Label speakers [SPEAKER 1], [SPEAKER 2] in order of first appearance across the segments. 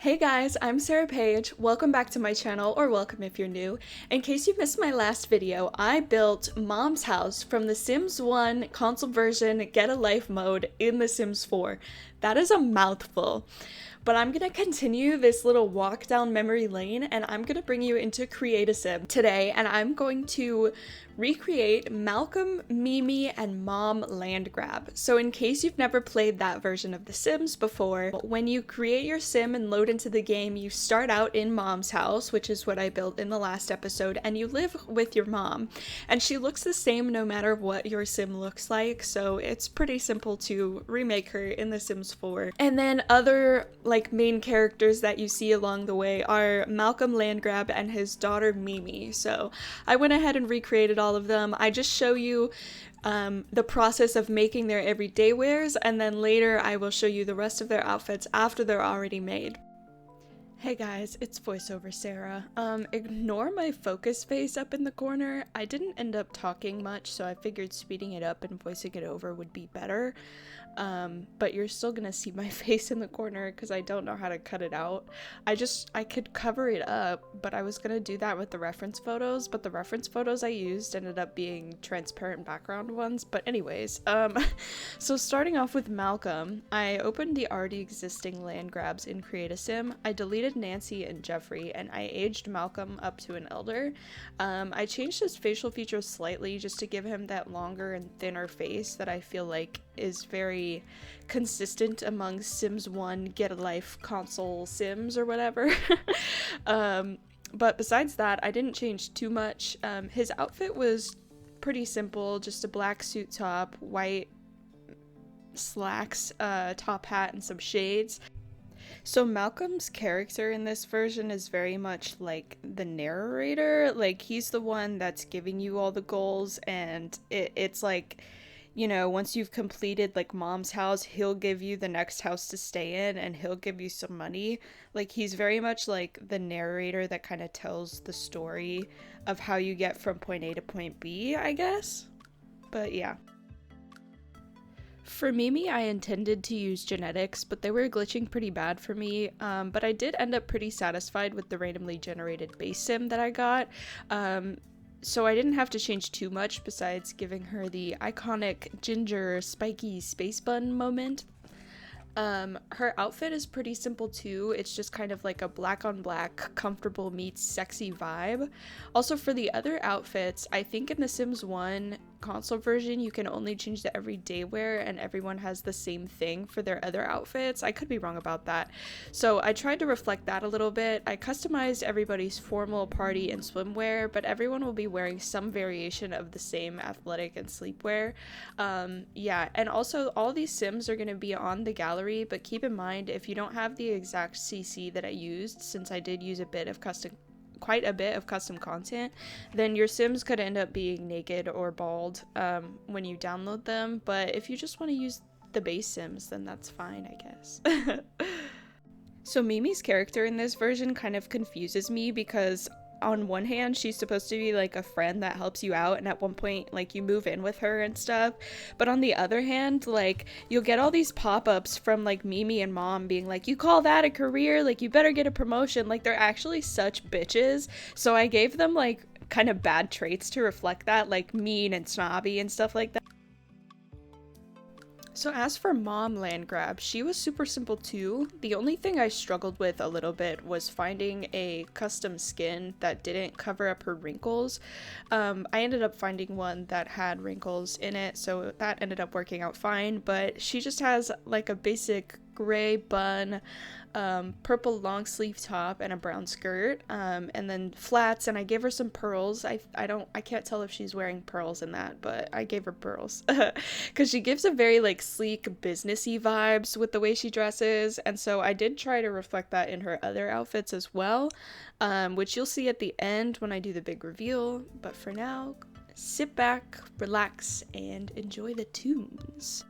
[SPEAKER 1] Hey guys, I'm Sarah Page. Welcome back to my channel, or welcome if you're new. In case you missed my last video, I built Mom's house from the Sims 1 console version Get a Life mode in the Sims 4. That is a mouthful. But I'm gonna continue this little walk down memory lane and I'm gonna bring you into Create a Sim today, and I'm going to recreate Malcolm, Mimi, and Mom land grab. So in case you've never played that version of The Sims before, when you create your sim and load into the game, you start out in Mom's house, which is what I built in the last episode, and you live with your mom. And she looks the same no matter what your sim looks like, so it's pretty simple to remake her in The Sims 4. And then other main characters that you see along the way are Malcolm Landgrab and his daughter Mimi. So I went ahead and recreated all of them. I just show you the process of making their everyday wears, and then later I will show you the rest of their outfits after they're already made. Hey guys, it's voiceover Sarah. Ignore my focus face up in the corner. I didn't end up talking much, so I figured speeding it up and voicing it over would be better. But you're still gonna see my face in the corner because I don't know how to cut it out. I could cover it up, but I was gonna do that with the reference photos, but the reference photos I used ended up being transparent background ones. But anyways, so starting off with Malcolm, I opened the already existing land grabs in Create a Sim. I deleted Nancy and Jeffrey, and I aged Malcolm up to an elder. I changed his facial features slightly just to give him that longer and thinner face that I feel like is very consistent among Sims 1 Get a Life console Sims or whatever. But besides that, I didn't change too much. His outfit was pretty simple, just a black suit top, white slacks, top hat, and some shades. So Malcolm's character in this version is very much like the narrator. Like, he's the one that's giving you all the goals, and it's like, you know, once you've completed like Mom's house, he'll give you the next house to stay in and he'll give you some money. Like, he's very much like the narrator that kind of tells the story of how you get from point A to point B, I guess. But yeah. For Mimi, I intended to use genetics, but they were glitching pretty bad for me, but I did end up pretty satisfied with the randomly generated base sim that I got. So I didn't have to change too much besides giving her the iconic ginger spiky space bun moment. Her outfit is pretty simple too. It's just kind of like a black on black, comfortable meets sexy vibe. Also, for the other outfits, I think in the Sims 1 console version, you can only change the everyday wear and everyone has the same thing for their other outfits. I could be wrong about that. So I tried to reflect that a little bit. I customized everybody's formal, party, and swimwear, but everyone will be wearing some variation of the same athletic and sleepwear. Yeah, and also all these Sims are going to be on the gallery, but keep in mind, if you don't have the exact CC that I used, since I did use quite a bit of custom content, then your Sims could end up being naked or bald when you download them. But if you just want to use the base Sims, then that's fine, I guess. So Mimi's character in this version kind of confuses me because on one hand, she's supposed to be like a friend that helps you out, and at one point, like, you move in with her and stuff. But on the other hand, like, you'll get all these pop-ups from like Mimi and Mom being like, you call that a career? Like, you better get a promotion. Like, they're actually such bitches. So I gave them like kind of bad traits to reflect that, like mean and snobby and stuff like that. So as for Mom Landgrab, she was super simple too. The only thing I struggled with a little bit was finding a custom skin that didn't cover up her wrinkles. I ended up finding one that had wrinkles in it, so that ended up working out fine, but she just has like a basic gray bun, purple long sleeve top, and a brown skirt, and then flats, and I gave her some pearls. I can't tell if she's wearing pearls in that, but I gave her pearls because she gives a very like sleek businessy vibes with the way she dresses, and so I did try to reflect that in her other outfits as well, which you'll see at the end when I do the big reveal. But for now, sit back, relax, and enjoy the tunes.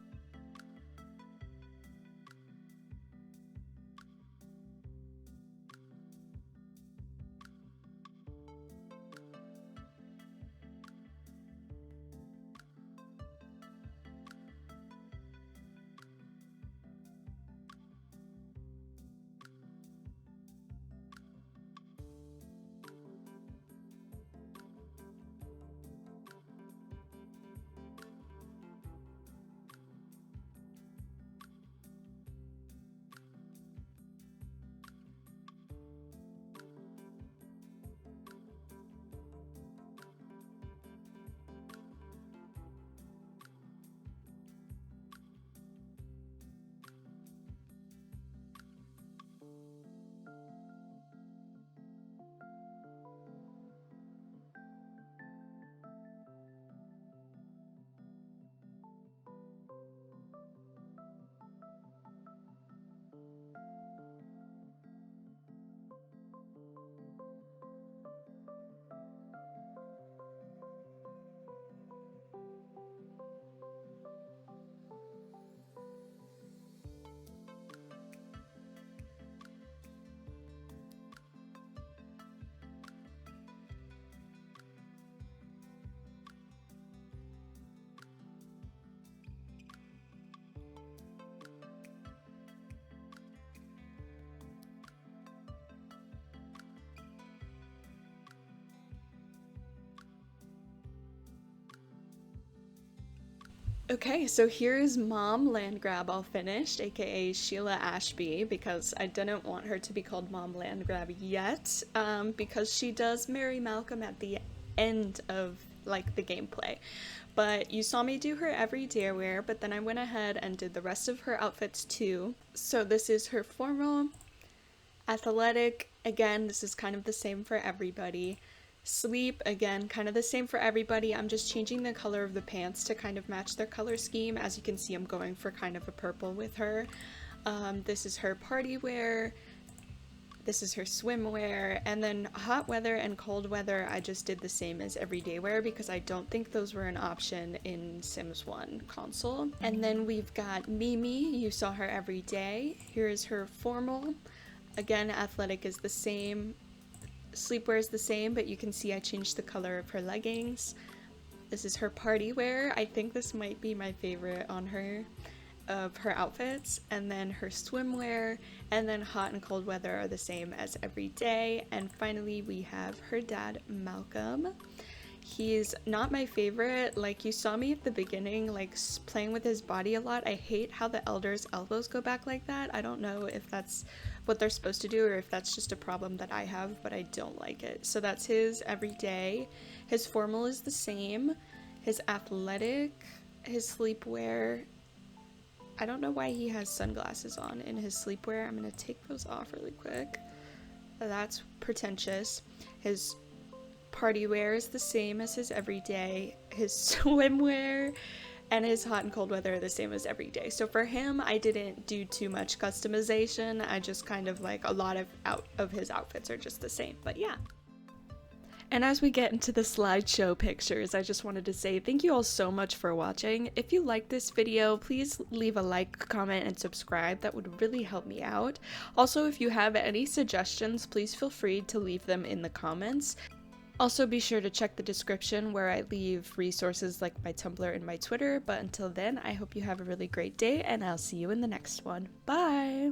[SPEAKER 1] Okay, so here's Mom Landgrab all finished, aka Sheila Ashby, because I didn't want her to be called Mom Landgrab yet, because she does marry Malcolm at the end of like the gameplay. But you saw me do her everyday wear, but then I went ahead and did the rest of her outfits too. So this is her formal, athletic, again, this is kind of the same for everybody. Sleep, again, kind of the same for everybody. I'm just changing the color of the pants to kind of match their color scheme. As you can see, I'm going for kind of a purple with her. This is her party wear. This is her swimwear. And then hot weather and cold weather, I just did the same as everyday wear because I don't think those were an option in Sims 1 console. And then we've got Mimi. You saw her every day. Here's her formal. Again, athletic is the same. Sleepwear is the same, but you can see I changed the color of her leggings. This is her party wear. I think this might be my favorite on her of her outfits. And then her swimwear, and then hot and cold weather are the same as every day. And finally we have her dad, Malcolm. He's not my favorite. Like, you saw me at the beginning, like, playing with his body a lot. I hate how the elders' elbows go back like that. I don't know if that's what they're supposed to do or if that's just a problem that I have, but I don't like it. So that's his everyday. His formal is the same. His athletic, his sleepwear. I don't know why he has sunglasses on in his sleepwear. I'm gonna take those off really quick. That's pretentious. His party wear is the same as his everyday. His swimwear and his hot and cold weather are the same as every day. So for him, I didn't do too much customization. I just kind of like a lot of his outfits are just the same, but yeah. And as we get into the slideshow pictures, I just wanted to say thank you all so much for watching. If you liked this video, please leave a like, comment, and subscribe. That would really help me out. Also, if you have any suggestions, please feel free to leave them in the comments. Also, be sure to check the description where I leave resources like my Tumblr and my Twitter. But until then, I hope you have a really great day, and I'll see you in the next one. Bye!